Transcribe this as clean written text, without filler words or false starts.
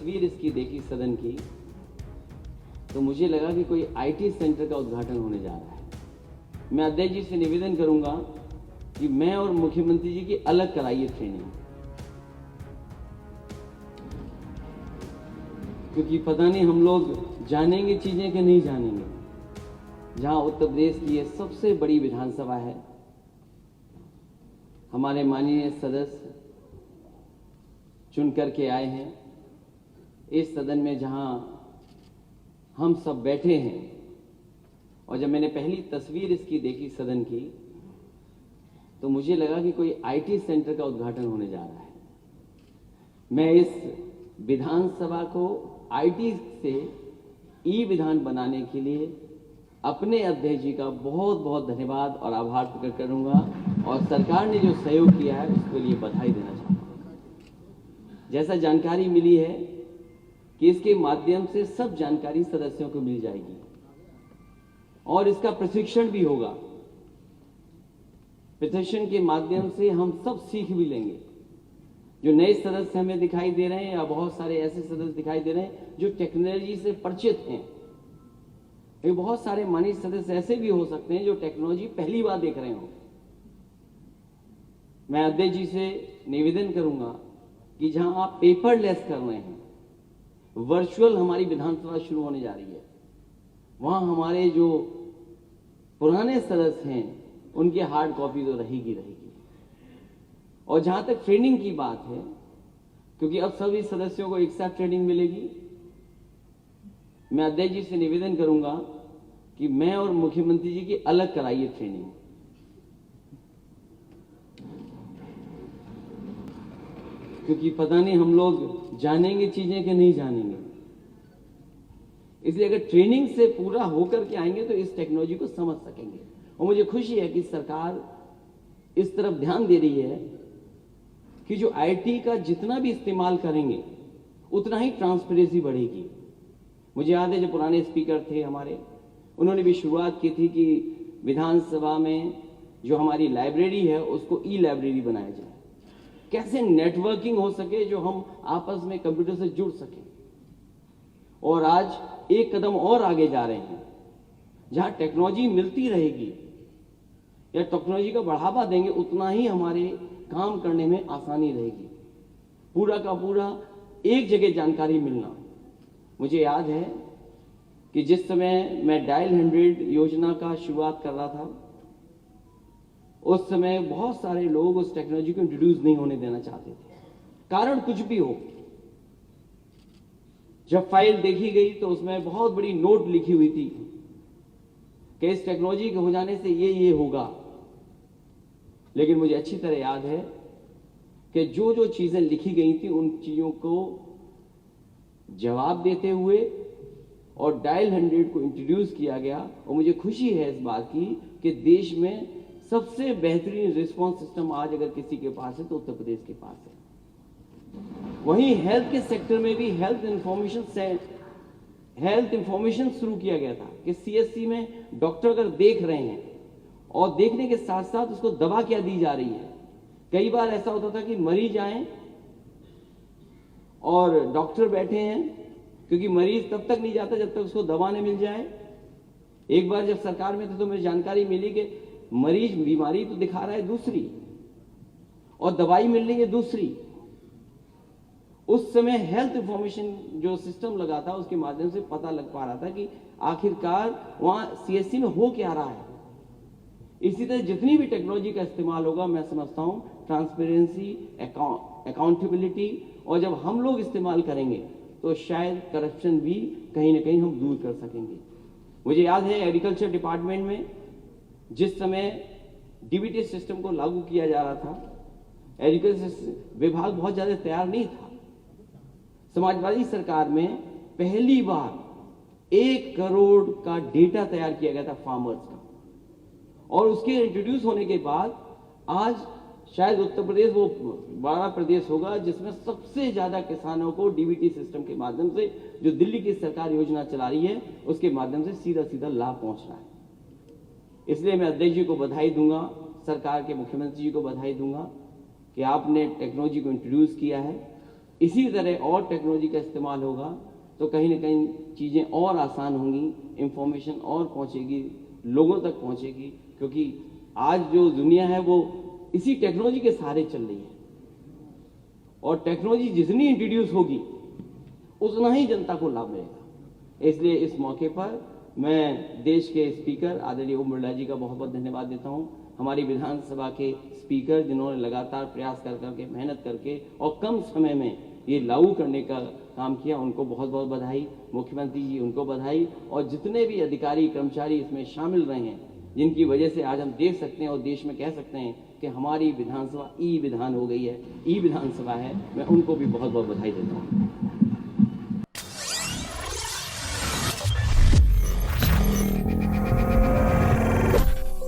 तस्वीर इसकी देखी सदन की तो मुझे लगा कि कोई आईटी सेंटर का उद्घाटन होने जा रहा है। मैं अध्यक्ष जी से निवेदन करूंगा कि मैं और मुख्यमंत्री जी की अलग कराइए ट्रेनिंग, क्योंकि पता नहीं हम लोग जानेंगे चीजें कि नहीं जानेंगे। जहां उत्तर प्रदेश की ये सबसे बड़ी विधानसभा है, हमारे माननीय सदस्य चुन करके आए हैं, इस सदन में जहां हम सब बैठे हैं, और जब मैंने पहली तस्वीर इसकी देखी सदन की तो मुझे लगा कि कोई आईटी सेंटर का उद्घाटन होने जा रहा है। मैं इस विधानसभा को आईटी से ई विधान बनाने के लिए अपने अध्यक्ष जी का बहुत बहुत धन्यवाद और आभार प्रकट करूंगा, और सरकार ने जो सहयोग किया है उसके लिए बधाई देना चाहूंगा। जैसा जानकारी मिली है कि इसके माध्यम से सब जानकारी सदस्यों को मिल जाएगी और इसका प्रशिक्षण भी होगा। प्रशिक्षण के माध्यम से हम सब सीख भी लेंगे। जो नए सदस्य हमें दिखाई दे रहे हैं या बहुत सारे ऐसे सदस्य दिखाई दे रहे हैं जो टेक्नोलॉजी से परिचित हैं, ये बहुत सारे माननीय सदस्य ऐसे भी हो सकते हैं जो टेक्नोलॉजी पहली बार देख रहे हों। मैं अध्यक्ष जी से निवेदन करूंगा कि जहां आप पेपरलेस कर रहे हैं, वर्चुअल हमारी विधानसभा शुरू होने जा रही है, वहां हमारे जो पुराने सदस्य हैं उनकी हार्ड कॉपी तो रहेगी। और जहां तक ट्रेनिंग की बात है, क्योंकि अब सभी सदस्यों को एक साथ ट्रेनिंग मिलेगी, मैं अध्यक्ष जी से निवेदन करूंगा कि मैं और मुख्यमंत्री जी की अलग कराइए ट्रेनिंग, क्योंकि पता नहीं हम लोग जानेंगे चीजें कि नहीं जानेंगे। इसलिए अगर ट्रेनिंग से पूरा होकर के आएंगे तो इस टेक्नोलॉजी को समझ सकेंगे। और मुझे खुशी है कि सरकार इस तरफ ध्यान दे रही है कि जो आईटी का जितना भी इस्तेमाल करेंगे उतना ही ट्रांसपेरेंसी बढ़ेगी। मुझे याद है जो पुराने स्पीकर थे हमारे, उन्होंने भी शुरुआत की थी कि विधानसभा में जो हमारी लाइब्रेरी है उसको ई लाइब्रेरी बनाया जाए, कैसे नेटवर्किंग हो सके, जो हम आपस में कंप्यूटर से जुड़ सकें। और आज एक कदम और आगे जा रहे हैं, जहां टेक्नोलॉजी मिलती रहेगी या टेक्नोलॉजी का बढ़ावा देंगे उतना ही हमारे काम करने में आसानी रहेगी। पूरा का पूरा एक जगह जानकारी मिलना। मुझे याद है कि जिस समय मैं डायल 100 योजना का शुरुआत कर रहा था, उस समय बहुत सारे लोग उस टेक्नोलॉजी को इंट्रोड्यूस नहीं होने देना चाहते थे, कारण कुछ भी हो। जब फाइल देखी गई तो उसमें बहुत बड़ी नोट लिखी हुई थी कि इस टेक्नोलॉजी के हो जाने से ये होगा। लेकिन मुझे अच्छी तरह याद है कि जो जो चीजें लिखी गई थी उन चीजों को जवाब देते हुए और डायल 100 को इंट्रोड्यूस किया गया। और मुझे खुशी है इस बात की कि देश में सबसे बेहतरीन रिस्पांस सिस्टम आज अगर किसी के पास है तो उत्तर प्रदेश के पास है। वहीं हेल्थ के सेक्टर में भी हेल्थ इंफॉर्मेशन शुरू किया गया था कि सीएससी में डॉक्टर अगर देख रहे हैं और देखने के साथ साथ उसको दवा क्या दी जा रही है। कई बार ऐसा होता था कि मरीज आए और डॉक्टर बैठे हैं, क्योंकि मरीज तब तक नहीं जाता जब तक उसको दवा नहीं मिल जाए। एक बार जब सरकार में थे तो मुझे जानकारी मिली कि मरीज बीमारी तो दिखा रहा है दूसरी और दवाई मिल रही है दूसरी। उस समय हेल्थ इंफॉर्मेशन जो सिस्टम लगा था उसके माध्यम से पता लग पा रहा था कि आखिरकार वहां सीएससी में हो क्या रहा है। इसी तरह जितनी भी टेक्नोलॉजी का इस्तेमाल होगा, मैं समझता हूं ट्रांसपेरेंसी, अकाउंटेबिलिटी, और जब हम लोग इस्तेमाल करेंगे तो शायद करप्शन भी कहीं ना कहीं हम दूर कर सकेंगे। मुझे याद है एग्रीकल्चर डिपार्टमेंट में जिस समय डीबीटी सिस्टम को लागू किया जा रहा था, एग्रीकल्चर विभाग बहुत ज्यादा तैयार नहीं था। समाजवादी सरकार में पहली बार 1 करोड़ का डेटा तैयार किया गया था फार्मर्स का, और उसके इंट्रोड्यूस होने के बाद आज शायद उत्तर प्रदेश वो 12 प्रदेश होगा जिसमें सबसे ज्यादा किसानों को डीबीटी सिस्टम के माध्यम से, जो दिल्ली की सरकार योजना चला रही है उसके माध्यम से सीधा सीधा लाभ पहुंच रहा है। इसलिए मैं अध्यक्ष जी को बधाई दूंगा, सरकार के मुख्यमंत्री जी को बधाई दूंगा कि आपने टेक्नोलॉजी को इंट्रोड्यूस किया है। इसी तरह और टेक्नोलॉजी का इस्तेमाल होगा तो कहीं ना कहीं चीज़ें और आसान होंगी, इंफॉर्मेशन और पहुंचेगी, लोगों तक पहुंचेगी, क्योंकि आज जो दुनिया है वो इसी टेक्नोलॉजी के सहारे चल रही है और टेक्नोलॉजी जितनी इंट्रोड्यूस होगी उतना ही जनता को लाभ मिलेगा। इसलिए इस मौके पर मैं देश के स्पीकर आदरणीय ओम बिरला जी का बहुत बहुत धन्यवाद देता हूं, हमारी विधानसभा के स्पीकर जिन्होंने लगातार प्रयास कर करके मेहनत करके और कम समय में ये लागू करने का काम किया, उनको बहुत बहुत बधाई। मुख्यमंत्री जी उनको बधाई और जितने भी अधिकारी कर्मचारी इसमें शामिल रहे हैं, जिनकी वजह से आज हम देख सकते हैं और देश में कह सकते हैं कि हमारी विधानसभा ई विधान हो गई है, ई विधानसभा है, मैं उनको भी बहुत बहुत बधाई देता हूँ।